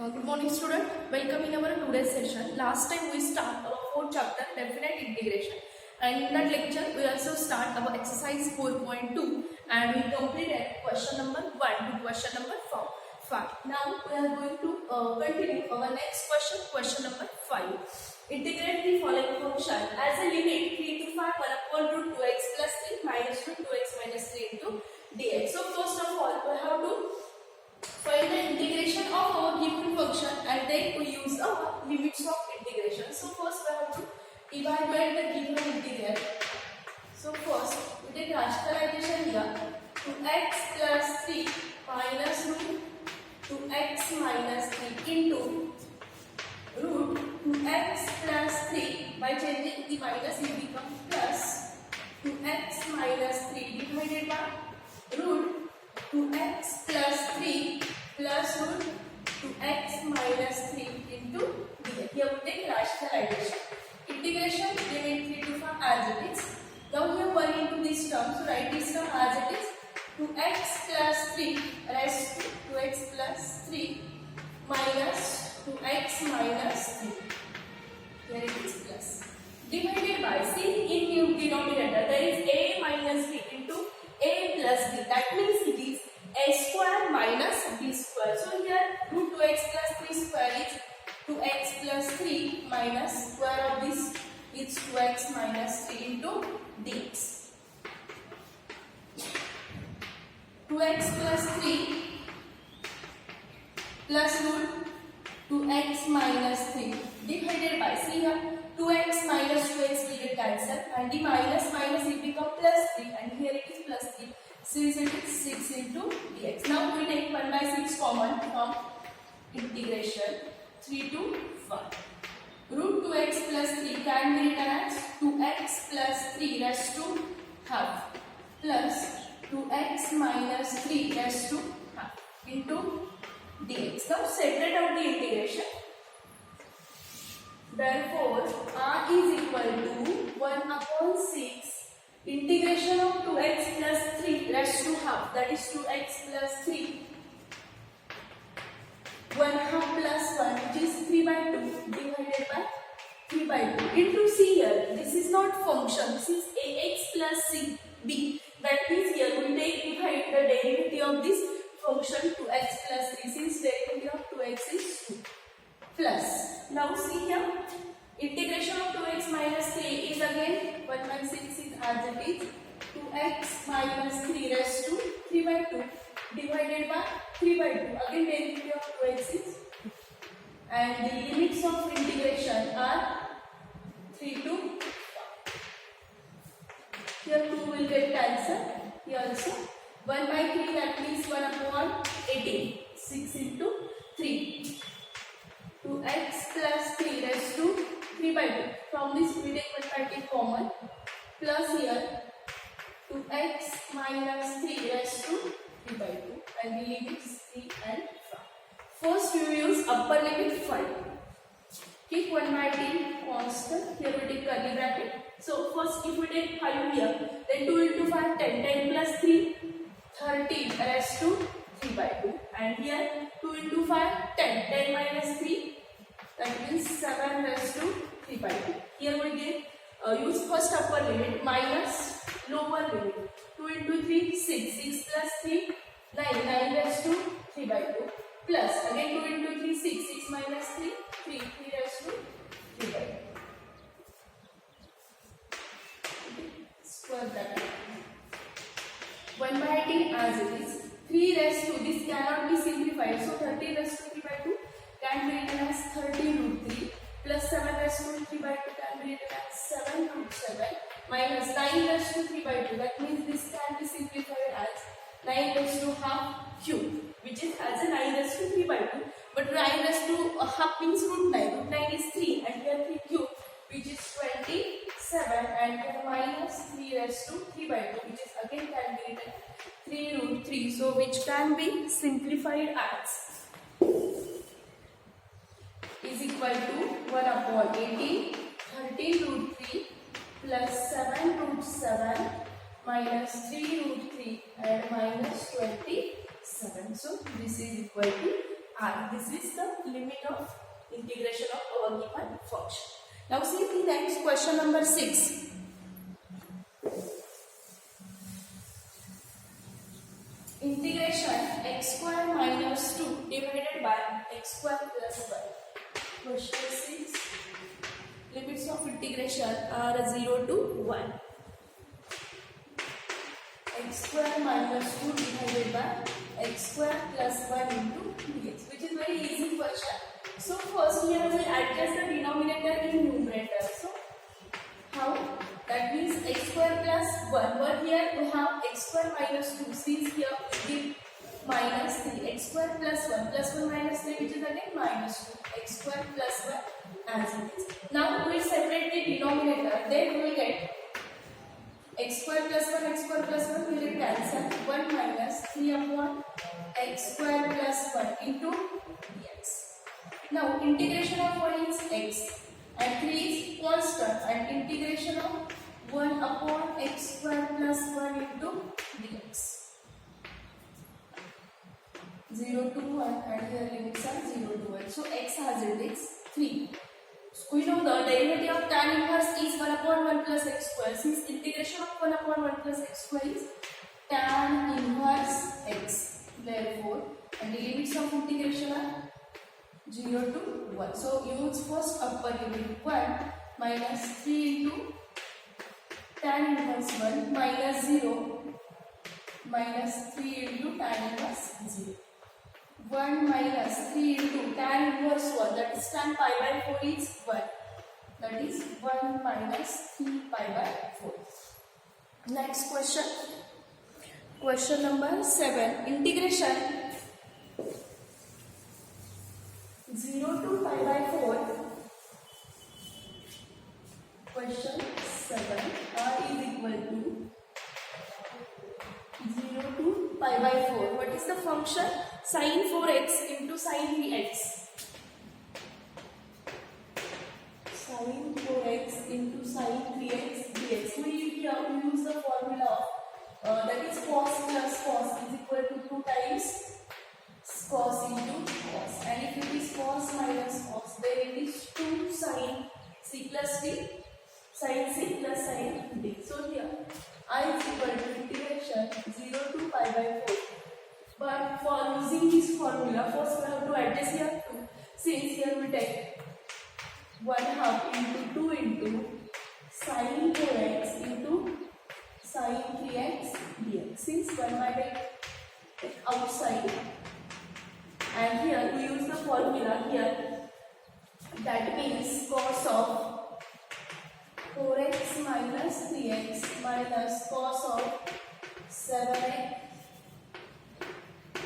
Good morning student, welcome in our today's session. Last time we start our fourth chapter definite integration, and in that lecture we also start our exercise 4.2 and we completed question number 1 to question number 5. Now we are going to continue our next question number 5. Integrate the following function as a limit 3 to 5 1 upon root 2x plus 3 minus root 2x minus 3 into dx. So first of all we have to find the integration of our given function and then we use our limits of integration. So first we have to evaluate the given integral. So first we take rationalization here. 2x plus 3 minus root 2x minus 3 into root 2x plus 3. By changing the minus it becomes plus 2x minus 3 divided by root 2x plus 3 plus root 2x minus 3 into dx. Here we take rationalization. Integration limit 3 to 5 as it is. Now we are working into this term. So write this term as it is. 2x plus 3 raised to 2x plus 3 minus 2x minus 3. Here it is plus. Divided by, see in denominator there is a minus b into a plus b. That means it is a square minus b square. So here root 2x plus 3 square is 2x plus 3 minus square of this is 2x minus 3 into dx. 2x plus 3 plus root 2x minus 3 divided by, see here 2x minus 2x will get cancelled and the minus minus it become plus 3 and here it is plus 3. Since it is 6 into dx. Now we take 1 by 6 common from integration 3 to 5. Root 2x plus 3 can be written as 2x plus 3 raised to half plus 2x minus 3 raised to half into dx. Now separate out the integration. Therefore, r is equal to 1 upon 6 integration of 2x plus 3 raised to half, that is 2x plus 3 1 half plus 1 which is 3 by 2 divided by 3 by 2 into, see here this is not function, this is ax plus c b. That means here we take divide the derivative of this function 2x plus 3 since derivative of 2x is 2 plus. Now see here integration of 2x minus 3 is again 1 by 6 is as it is 2x minus 3 raised to 3 by 2 divided by 3 by 2. Again derivative of 2x is 2. And the limits of integration are 3 to 5. Here 2 will get cancelled. Here also 1 by 3 that means 1 upon 18. 6 into 3. 2x plus 3 raised to 3 by 2. From this we take 1 by 2 common plus here 2x minus 3 raised to 3 by 2 and the limits 3 and 5. First we will use upper limit 5. Keep 1 by 10 constant. Here we take curly bracket. So first if we take 5 here, then 2 into 5 10. 10 plus 3 13 raised to 3 by 2 and here 2 into 5 10. 10 minus 3 that means 7 raised to 3 by 2. Here we get use first upper limit minus lower limit. 2 into 3 6. 6 plus 3 9. 9 raised to 3 by 2 plus again 2 into 3 6. 6 minus 3 3. 3 raised to 3 by 2. Square bracket. 1 by 18 as it is. 3 raised to, this cannot be simplified. So 30 raised to 3 by 2 can be written as 30 root 3 plus 7 raised to 3 by 2 can be written as 7 root 7 minus 9 raised to 3 by 2. That means this can be simplified as 9 raised to half cube, which is as a 9 raised to 3 by 2. But 9 raised to half means root 9. Root 9 is 3 and here 3 cube, which is 27 and here minus 3 raised to 3 by 2, which is again can be written 3 root 3. So which can be simplified as is equal to 1 upon 18 13 root 3 plus 7 root 7 minus 3 root 3 and minus 27. So this is equal to r. This is the limit of integration of our given function. Now see the next question number 6. Integration x square minus 2 divided by x square plus 1. Question 6. Limits of integration are 0 to 1. X square minus 2 divided by x square plus 1 into dx, which is very easy question. So first here we adjust the denominator in numerator. So how? That means x square plus 1. But here we have x square minus 2. Since here we give minus 3. X square plus 1 minus 3, which is again minus 2. X square plus 1 as it is. Now we separate the denominator. Then we will get x square plus 1 will get cancel. 1 minus 3 upon x square plus 1 into dx. Now integration of 1 is x and 3 is constant, and integration of 1 upon x square plus 1 into dx. 0 to 1, and here limits are 0 to 1. So x as it is 3. So we know the derivative of tan inverse is 1 upon 1 plus x square. Since integration of 1 upon 1 plus x square is tan inverse x. Therefore, and the limits of integration are 0 to 1. So use first upper limit 1 minus 3 into tan inverse 1 minus 0 minus 3 into tan inverse 0. 1 minus 3 into tan inverse 1, that is tan pi by 4 is 1. That is 1 minus 3 pi by 4. Next question. Question number 7. Integration 0 to pi by 4. Question 7. R is equal to 0 to pi by 4. What is the function? Sin 4x into sin 3x. Sin 4x into sin 3x dx. We use the formula of that is cos plus cos is equal to 2 times cos into cos. And if it is cos minus cos, then it is 2 sin c plus d, sin c plus sin d. So here I is equal to integration 0 to pi by 4. But for using this formula, first we have to adjust here 2. Since here we take 1/2 into 2 into sin 4x into sin 3x dx. Since 1 might take outside, and here we use the formula here, that means cos of 4x minus 3x minus cos of 7x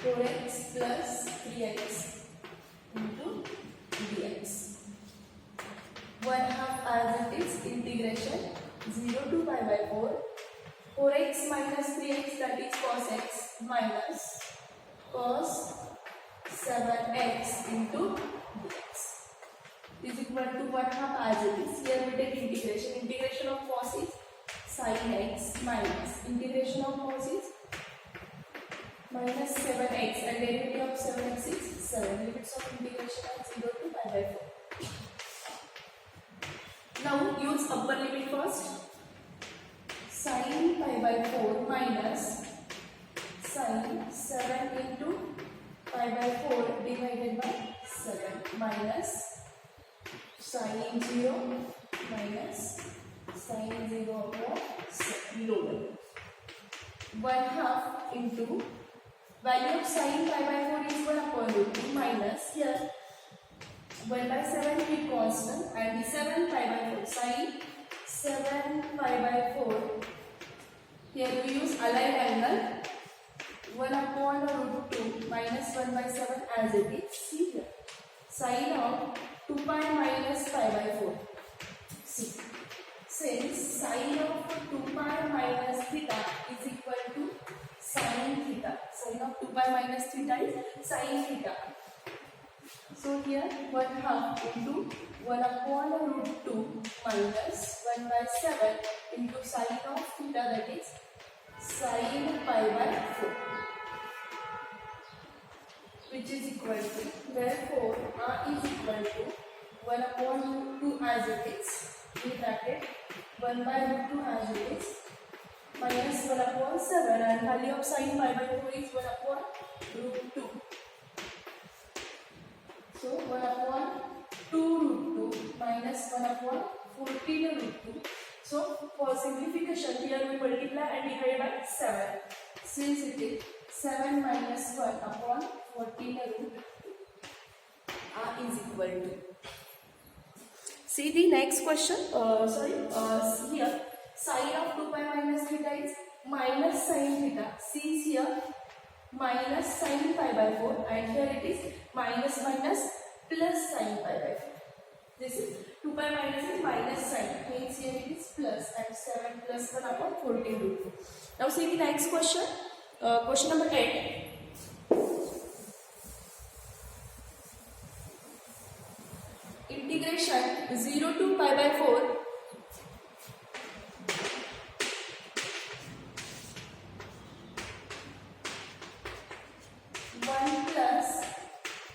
4x plus 3x into dx. 1/2 as it is, integration 0 to pi by 4. 4x minus 3x, that is cos x minus cos 7x into dx is equal to 1/2 as it is. Here we take integration. Integration of cos is sin x minus integration of cos is minus 7x, and derivative of 7x is 7. Limits of integration are 0 to pi by 4. Now use upper limit first. Sin pi by 4 minus sin 7 into pi by 4 divided by 7 minus sin 0 minus sin 0 upon 7 lower. 1/2 into value of sin pi by 4 is 1 upon root 2 minus here 1 by 7 keep constant, and the 7 pi by 4 sin 7 pi by 4. Here we use aligned angle 1 upon root 2 minus 1 by 7 as it is. See here, sin of 2 pi minus pi by 4. See, since sin of 2 pi minus theta is equal to sin theta. Sin of 2 pi minus theta is sin theta. So here 1/2 into 1 upon root 2 minus 1 by 7 into sin of theta, that is sin pi by 4. which is equal to, therefore r is equal to 1 upon root 2 as it is, in bracket 1 by root 2 as it is, minus 1 upon 7, and value of sin pi by 4 is 1 upon root 2. So 1 upon 2 root 2 minus 1 upon 14 root 2. So for simplification here we multiply and divide by 7. Since it is 7 minus 1 upon 14 root 2. R is equal to. See the next question. Here sine of 2 pi minus theta is minus sin theta. See here minus sin pi by 4, and here it is minus minus plus sin pi by 4. This is 2 pi minus is minus sin, means here it is plus, and 7 plus 1 upon 14 root 2. Now see the next question. Question number 8. Integration 0 to pi by 4 1 plus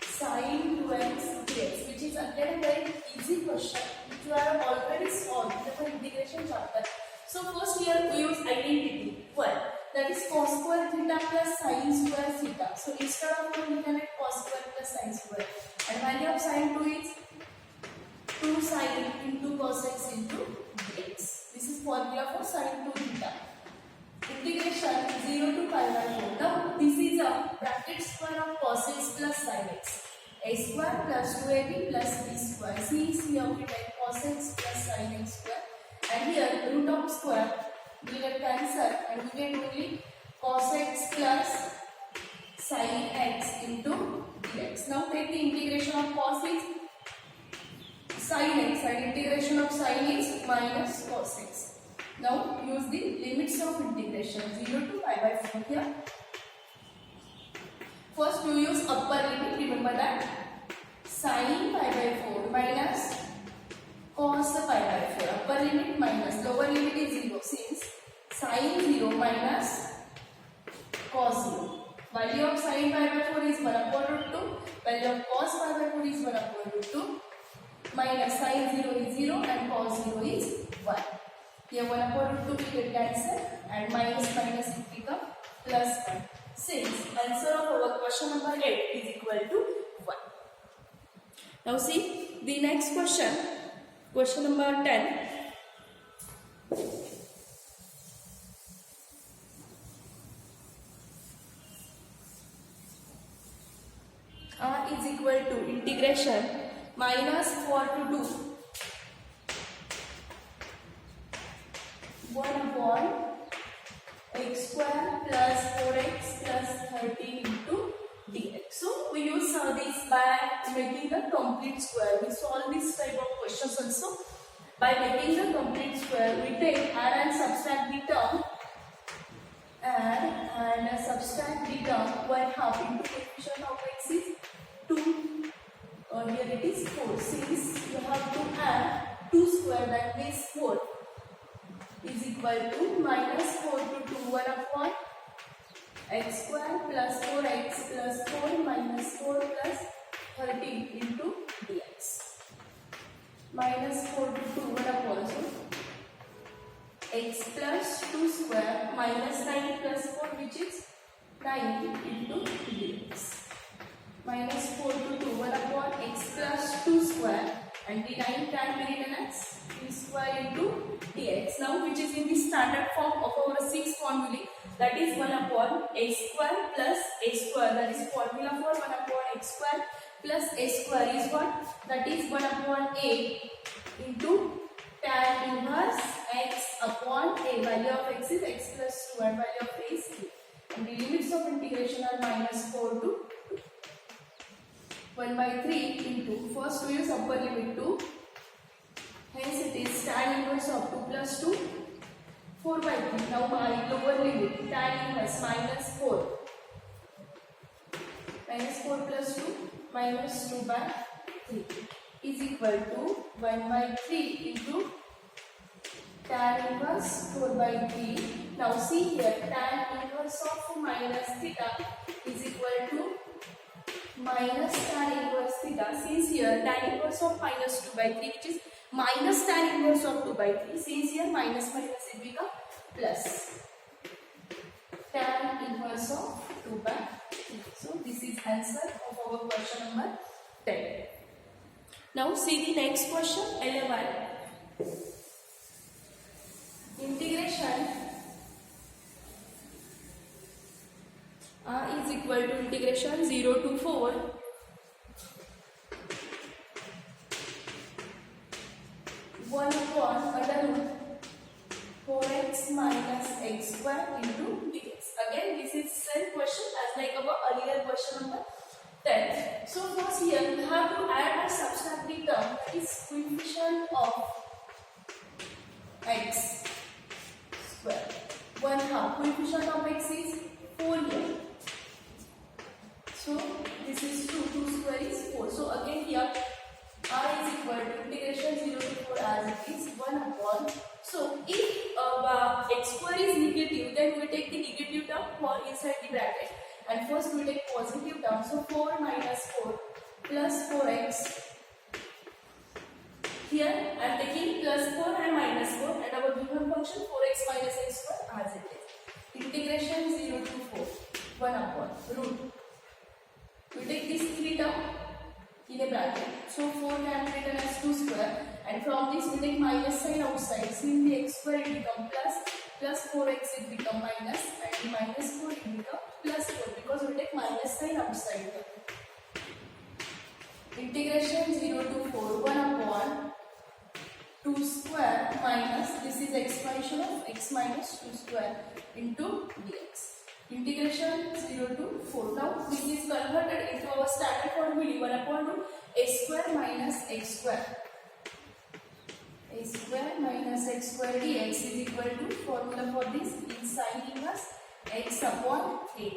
sin 2x dx, which is again a very easy question which you have already solved in the integration chapter. So first here we use identity 1, that is cos square theta plus sin square theta. So instead of 1 we can write cos square plus sin square, and value of sin 2 is 2 sin into cos x into dx. This is formula for sin 2 theta. Integration 0 to pi by 4. Now this is a bracket square of cos x plus sin x. A square plus 2ab plus b square. See here we write cos x plus sin x square, and here root of square we get cancel, and we get only cos x plus sin x into dx. Now take the integration of cos x sin x, and integration of sin x minus cos x. Now use the limits of integration 0 to pi by 4 here. First you use upper limit, remember that sin pi by 4 minus cos pi by 4. Upper limit minus lower limit is 0, since sin 0 minus cos 0. Value of sin pi by 4 is 1 upon root 2. Value of cos pi by 4 is 1 upon root 2. Minus sin 0 is 0 and cos 0 is 1. Here 1 upon root 2 will get cancelled, and minus minus will become plus 1. Since answer of our question number 8 is equal to 1. Now see the next question. Question number 10. R is equal to integration minus 4 to 2 1 upon x square plus 4x plus 13 into dx. So we use this by making the complete square. We solve this type of questions also. By making the complete square, we take add and subtract the term, add and subtract the term 1/2 into coefficient of x is 2. Here it is 4. Since you have to add 2 square, that means 4 is equal to minus 4 to 2 1 upon x square plus 4x plus 4 minus 4 plus 13 into dx. Minus 4 to 2 1 upon x plus 2 square minus 9 plus 4, which is 9 into dx. Minus 4 to 2 1 upon x plus 2 square, and the 9 can be written as b square into dx. Now which is in the standard form of our 6th formula, that is 1 upon a square plus a square. That is formula for 1 upon x square plus a square is what? That is 1 upon a into tan inverse x upon a. Value of x is x plus 2 and value of a is 2. And the limits of integration are minus 4 to 1 by 3 into, first we use upper limit 2, hence it is tan inverse of 2 plus 2, 4 by 3. Now by lower limit, tan inverse minus 4 plus 2 minus 2 by 3 is equal to 1 by 3 into tan inverse 4 by 3. Now see here, tan inverse of minus theta is equal to minus tan inverse theta. Since here tan inverse of minus 2 by 3, which is minus tan inverse of 2 by 3. Since here minus minus it become plus tan inverse of 2 by 3. So this is answer of our question number 10. Now see the next question, 11. Integration is equal to integration 0 to 4 1 upon under root 4x minus x square into dx. Again this is same question as like our earlier question number 10. So first here we have to add a subtractive term, that is coefficient of x square. 1/2 coefficient of x is 4 here. So this is 2, 2 square is 4. So again here r is equal to integration 0 to 4 as it is 1 upon. So if x square is negative, then we take the negative term for inside the bracket, and first we take positive term. So 4 minus 4 plus 4x. Here I am taking plus 4 and minus 4, and our given function 4x minus x square as it is. Integration 0 to 4 1 upon root. We take this 3 term in a bracket. So 4 can be written as 2 square, and from this we take minus sign outside. Since the x square it become plus 4x it become minus, and the minus 4 it become plus 4 because we take minus sign outside. Integration 0 to 4 1 upon 2 square minus, this is expansion of x minus 2 square into dx. Integration 0 to 4. Now this is converted into our standard formula 1 upon root a square minus x square. A square minus x square dx is equal to formula for this in sin inverse x upon a.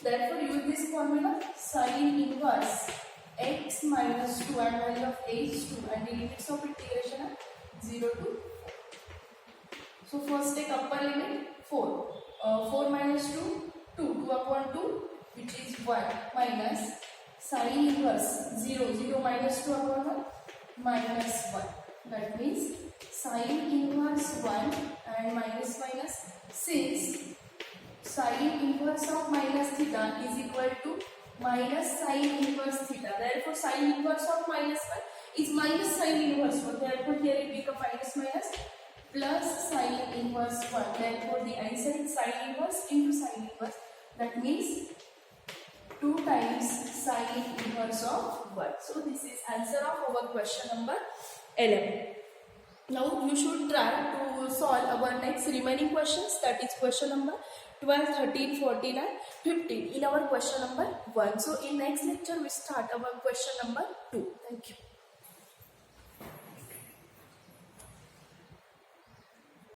Therefore use this formula sin inverse x minus 2 and value of a is 2, and the limits of integration are 0 to 4. So first take upper limit 4. 4 minus 2 2 upon 2, which is 1 minus sin inverse 0 0 minus 2 upon 1 minus 1. That means sin inverse 1 and minus minus, since sin inverse of minus theta is equal to minus sin inverse theta. Therefore sin inverse of minus 1 is minus sin inverse 1. Therefore here it becomes minus minus plus sin inverse 1. Therefore the answer is sin inverse into sin inverse. That means 2 times sin inverse of 1. So this is answer of our question number 11. Now you should try to solve our next remaining questions, that is question number 12, 13, 14 and 15 in our question number 1. So in next lecture we start our question number 2.